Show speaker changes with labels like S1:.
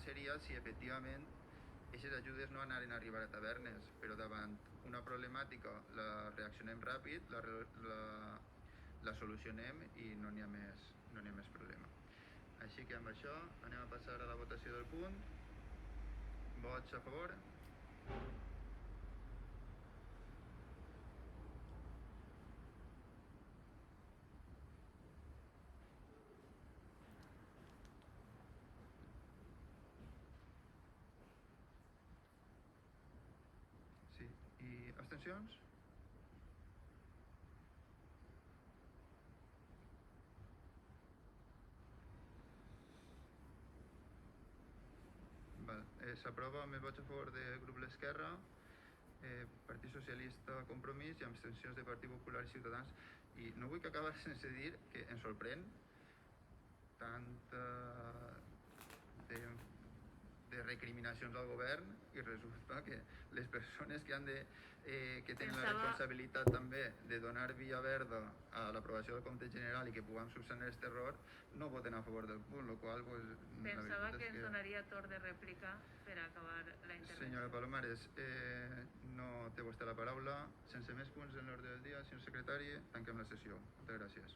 S1: seria si efectivament aquestes ajudes no anaren a arribar a tavernes, però davant una problemàtica la reaccionem ràpid, la solucionem i no n'hi ha més problema. Així que amb això anem a passar a la votació del punt. Vots a favor? Sí. I abstencions? S'aprova amb els vots a favor del grup l'Esquerra, Partit Socialista, Compromís i abstencions de Partit Popular i Ciutadans. I no vull que acabi sense dir que ens sorprèn tanta de recriminacions al govern i resulta que les persones que tenen la responsabilitat també de donar via verda a l'aprovació del compte general i que puguem subsanar aquest error no voten a favor del punt, el qual
S2: pensava que ens donaria torn de rèplica per acabar la intervenció.
S1: Senyora Palomares, no té vostè la paraula. Sense més punts en l'ordre del dia, senyor secretari, tanquem la sessió. Moltes gràcies.